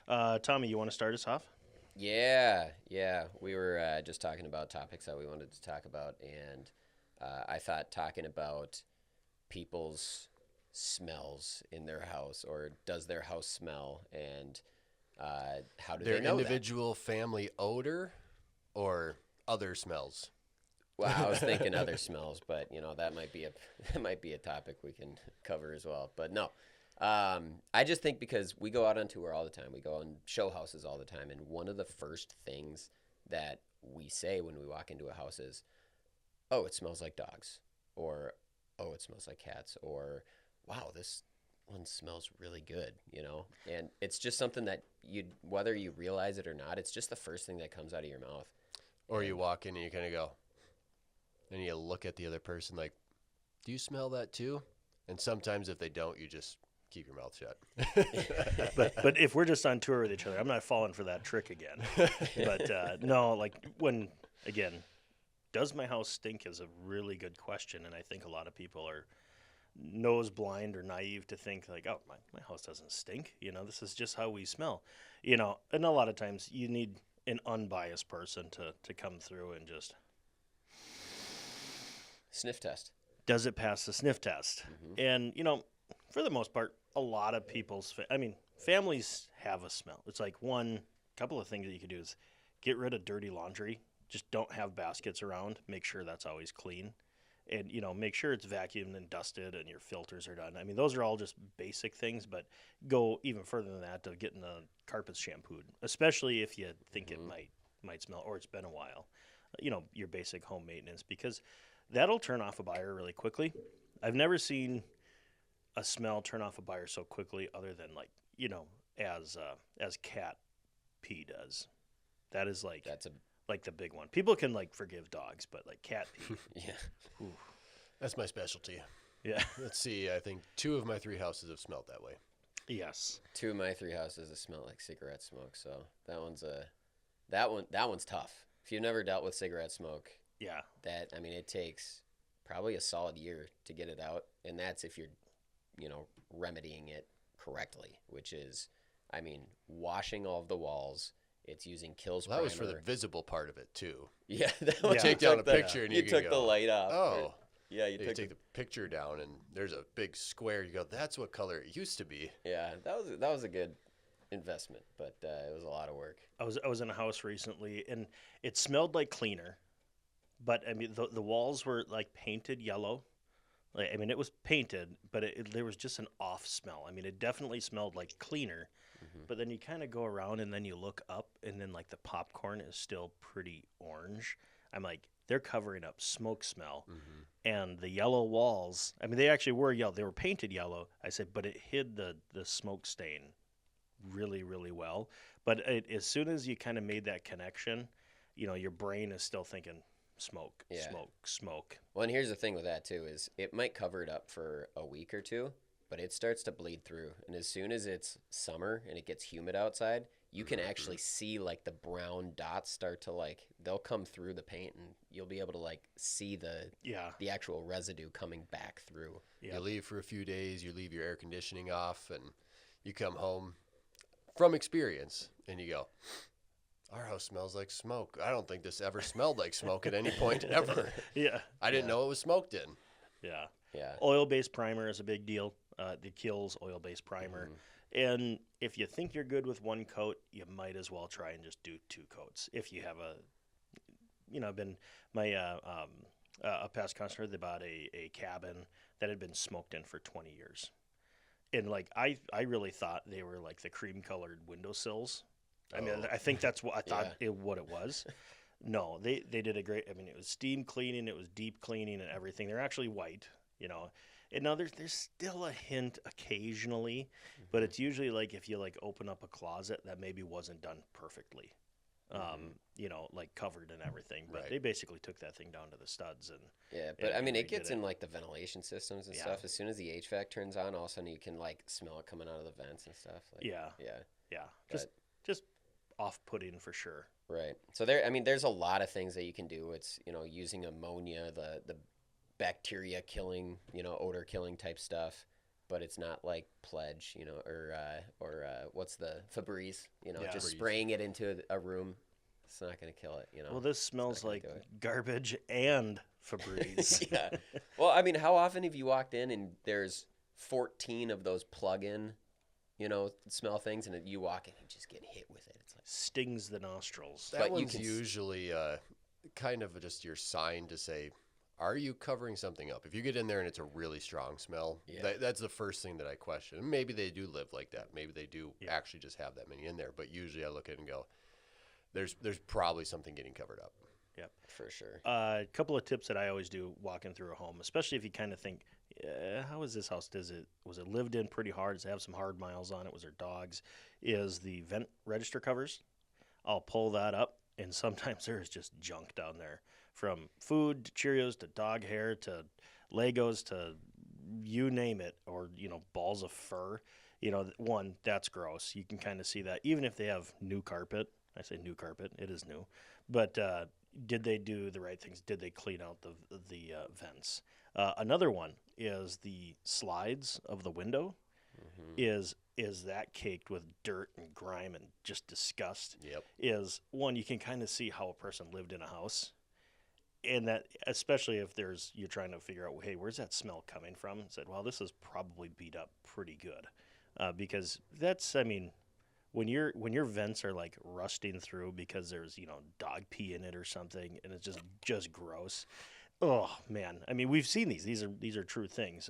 Tommy, you want to start us off? Yeah. We were just talking about topics that we wanted to talk about, and I thought talking about people's smells in their house, or does their house smell, and how do Their they know that? individual family odor or other smells? Well, I was thinking other smells, but that might be a that might be a topic we can cover as well. But no, I just think because we go out on tour all the time, we go on show houses all the time, and one of the first things that we say when we walk into a house is, "Oh, it smells like dogs," or "Oh, it smells like cats," or "Wow, this one smells really good," And it's just something that whether you realize it or not, it's just the first thing that comes out of your mouth. Or you And walk in and you kind of go, and you look at the other person like, do you smell that too? And sometimes if they don't, you just keep your mouth shut. But if we're just on tour with each other, I'm not falling for that trick again. But no, like when again, does my house stink is a really good question, and I think a lot of people are nose blind or naive to think like, oh, my house doesn't stink. This is just how we smell. And a lot of times you need an unbiased person to come through and just sniff test. does it pass the sniff test? Hmm. And for the most part, a lot of families have a smell. It's like one couple of things that you could do is get rid of dirty laundry. Just don't have baskets around. Make sure that's always clean. And make sure it's vacuumed and dusted and your filters are done. I mean, those are all just basic things, but go even further than that to getting the carpets shampooed, especially if you think it Hmm. might smell or it's been a while. Your basic home maintenance, because that'll turn off a buyer really quickly. I've never seen a smell turn off a buyer so quickly, other than as cat pee does. That is That's a like the big one. People can like forgive dogs, but like cat pee. yeah. Ooh, That's my specialty. yeah. Let's see. I think 2 of my 3 houses have smelled that way. Yes. Two of my 3 houses that smell like cigarette smoke, so that one's tough. If you've never dealt with cigarette smoke, Yeah. it takes probably a solid year to get it out, and that's if you're remedying it correctly, which is, washing all of the walls. It's using Kills Well, that was primer. for the visible part of it too. Yeah, that You one take down took a picture and you can took go, the light off. Oh, Yeah, you you took take the picture down and there's a big square. You go, that's what color it used to be. yeah, that was a good investment, but it was a lot of work. I was in a house recently, and it smelled like cleaner, but I mean the walls were like painted yellow. Like, I mean, it was painted, but there was just an off smell. I mean, it definitely smelled like cleaner, Hmm. but then you kind of go around and then you look up, and then like the popcorn is still pretty orange. I'm like, they're covering up smoke smell, and the yellow walls. I mean, they actually were yellow. They were painted yellow. I said, but it hid the smoke stain really, really well. But as soon as you kind of made that connection, your brain is still thinking smoke, Yeah. smoke, smoke. Well, and here's the thing with that too is it might cover it up for a week or two, but it starts to bleed through. And as soon as it's summer and it gets humid outside, you can actually see like the brown dots start to they'll come through the paint, and you'll be able to see the Yeah, the actual residue coming back through. yeah. You leave for a few days, you leave your air conditioning off, and you come home from experience and you go, our house smells like smoke. I don't think this ever smelled like smoke at any point ever. Yeah, I didn't know it was smoked in. yeah. Yeah. Oil-based primer is a big deal. The Kills oil-based primer. Mhm. And if you think you're good with one coat, you might as well try and just do 2 coats. If you have been my a past customer, they bought a cabin that had been smoked in for 20 years. And like I really thought they were like the cream colored windowsills. I mean, Oh. I think that's what I thought Yeah. what it was. No, they did a great. I mean, it was steam cleaning, it was deep cleaning, and everything. They're actually white, And now there's still a hint occasionally, but Mhm. it's usually like if you like open up a closet that maybe wasn't done perfectly, like covered and everything. But Right. they basically took that thing down to the studs and Yeah, but and it redid gets it. in the ventilation systems and Yeah. stuff. As soon as the HVAC turns on, all of a sudden you can smell it coming out of the vents and stuff. Yeah, Yeah. yeah, But just off-putting for sure. right. So there's a lot of things that you can do. It's using ammonia, the bacteria killing, odor killing type stuff. but it's not like Pledge, or what's the Febreze, Yeah. just Febreze. spraying it into a room. It's not going to kill it, Well, this smells gonna like do it. garbage and Febreze. Yeah. Well, I mean, how often have you walked in and there's 14 of those plug-in, smell things, and you walk in and just get hit with it? It's like, Stings the nostrils. That But you one's can usually kind of just your sign to say, are you covering something up? If you get in there and it's a really strong smell, Yeah. that's the first thing that I question. Maybe they do live like that. Maybe they do Yeah. actually just have that many in there. But usually I look at it and go, there's probably something getting covered up. for sure. A couple of tips that I always do walking through a home, especially if you kind of think, how is this house? Was it lived in pretty hard? Does it have some hard miles on it? Was there dogs? Is the vent register covers? I'll pull that up, and sometimes there is just junk down there, from food to Cheerios to dog hair to Legos to you name it, or balls of fur. One, that's gross. You can kind of see that even if they have new carpet. I say new carpet, it is new, but did they do the right things? Did they clean out the vents? Another one is the slides of the window. Is that caked with dirt and grime and just disgust? Yep. Is one, you can kind of see how a person lived in a house, and that especially if you're trying to figure out, hey, where's that smell coming from? Said, well, this is probably beat up pretty good, because that's, I mean, when your vents are like rusting through because there's dog pee in it or something, and it's just gross. Oh man, I mean, we've seen these. These are true things.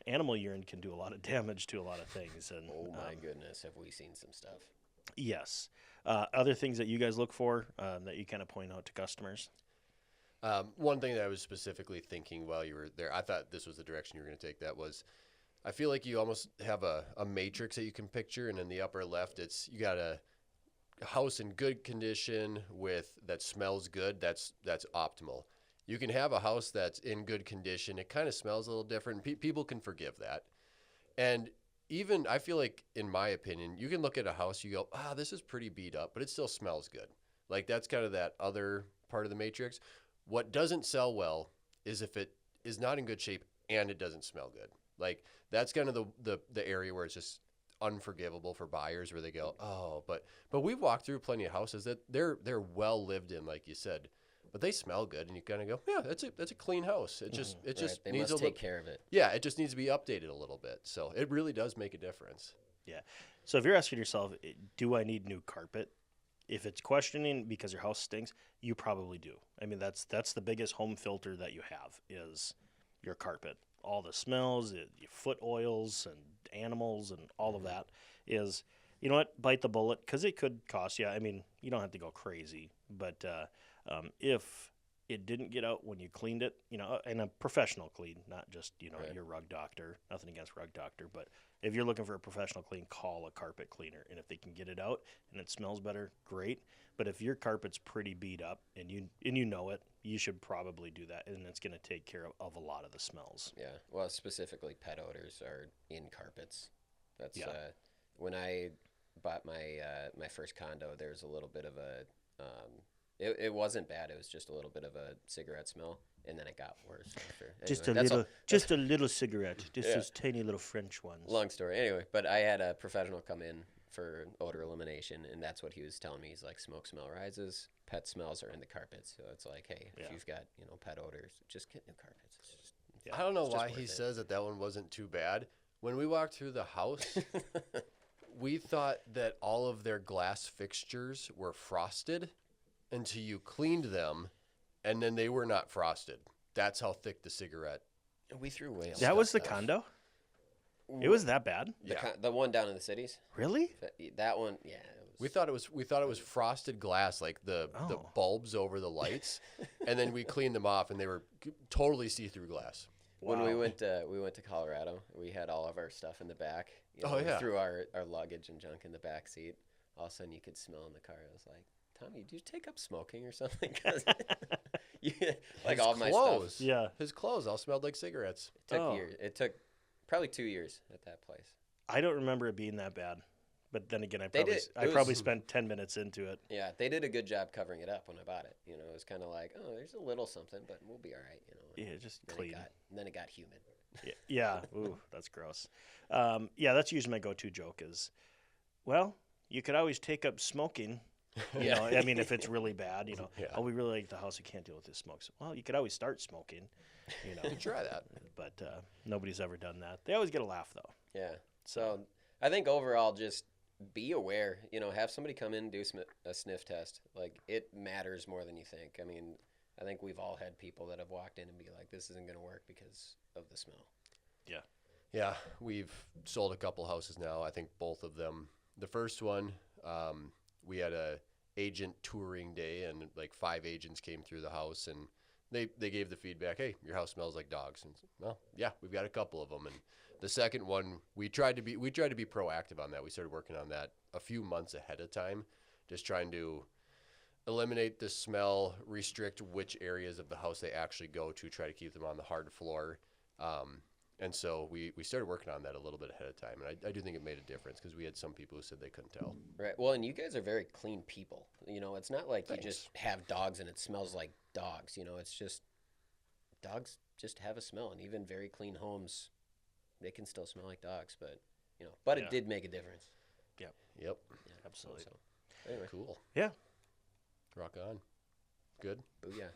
Animal urine can do a lot of damage to a lot of things. And Oh my goodness, have we seen some stuff? yes, other things that you guys look for that you kind of point out to customers. One thing that I was specifically thinking while you were there, I thought this was the direction you were going to take. That was, I feel like you almost have a matrix that you can picture, and in the upper left, you got a house in good condition that smells good. That's optimal. You can have a house that's in good condition. It kind of smells a little different. People can forgive that. And even, I feel like, in my opinion, you can look at a house, you go, this is pretty beat up, but it still smells good. Like, that's kind of that other part of the matrix. What doesn't sell well is if it is not in good shape and it doesn't smell good. Like, that's kind of the area where it's just unforgivable for buyers, where they go, but we've walked through plenty of houses that they're well lived in, like you said, but they smell good, and you kind of go, yeah, that's a clean house. It just They needs must take care of it. Yeah, it just needs to be updated a little bit. So it really does make a difference. Yeah. So if you're asking yourself, do I need new carpet? If it's questioning because your house stinks, you probably do. I mean, that's the biggest home filter that you have is your carpet. All the smells, your foot oils and animals and all of that is, you know what, bite the bullet, because it could cost you. I mean, you don't have to go crazy, but if it didn't get out when you cleaned it, and a professional clean, not just, Right. your rug doctor, nothing against rug doctor, but if you're looking for a professional clean, call a carpet cleaner. And if they can get it out and it smells better, great. But if your carpet's pretty beat up and you know it, you should probably do that. And it's going to take care of a lot of the smells. Yeah. Well, specifically pet odors are in carpets. That's Yeah. When I bought my first condo, there was a little bit of a it wasn't bad. It was just a little bit of a cigarette smell, and then it got worse after. Anyway, just a little cigarette. Just Yeah. those tiny little French ones. long story. Anyway, but I had a professional come in for odor elimination, and that's what he was telling me. He's like, smoke smell rises, pet smells are in the carpets. So it's like, hey, if Yeah. you've got pet odors, just get new carpets. It's just, Yeah. I don't know It's just why worth he it. says that one wasn't too bad. When we walked through the house, we thought that all of their glass fixtures were frosted until you cleaned them, and then they were not frosted. That's how thick the cigarette. we threw away. That was the stuff. condo? It was that bad? The one down in the cities. Really? That one, yeah. It was, We thought it was frosted glass, like the Oh. bulbs over the lights, and then we cleaned them off, and they were totally see-through glass. when we Wow. went to Colorado, we had all of our stuff in the back. Oh, yeah. We threw our luggage and junk in the back seat. All of a sudden, you could smell in the car. I was like, Tommy, did you take up smoking or something? 'Cause like His all my clothes, stuff. Yeah. his clothes all smelled like cigarettes. It took Oh. years. It took probably 2 years at that place. I don't remember it being that bad. But then again, I They probably did- I it probably was- spent 10 minutes into it. Yeah, they did a good job covering it up when I bought it. It was kind of like, oh, there's a little something, but we'll be all right. Yeah, just Then clean. then it got humid. Yeah. Ooh, that's gross. Yeah, that's usually my go-to joke is, well, you could always take up smoking. You know, I mean, if it's really bad, you know, Yeah. oh, we really like the house, we can't deal with this smoke. So, well, you could always start smoking, you know. Try that. But nobody's ever done that. They always get a laugh, though. Yeah. So I think overall, just be aware. You know, have somebody come in and do a sniff test. Like, it matters more than you think. I mean, I think we've all had people that have walked in and be like, this isn't going to work because of the smell. Yeah. Yeah, we've sold a couple houses now. I think both of them. The first one, we had a agent touring day, and like 5 agents came through the house, and they gave the feedback, hey, your house smells like dogs. And well, yeah, we've got a couple of them. And the second one, we tried to be proactive on that. We started working on that a few months ahead of time, just trying to eliminate the smell, restrict which areas of the house they actually go to, try to keep them on the hard floor. And so we started working on that a little bit ahead of time. And I do think it made a difference because we had some people who said they couldn't tell. Right. Well, and you guys are very clean people. You know, it's not like Thanks. you just have dogs and it smells like dogs. You know, it's just dogs just have a smell. And even very clean homes, they can still smell like dogs. But, you know, but Yeah. it did make a difference. Yep. Yeah, Absolutely. So, anyway, Cool. Yeah. Rock on. Good. booyah.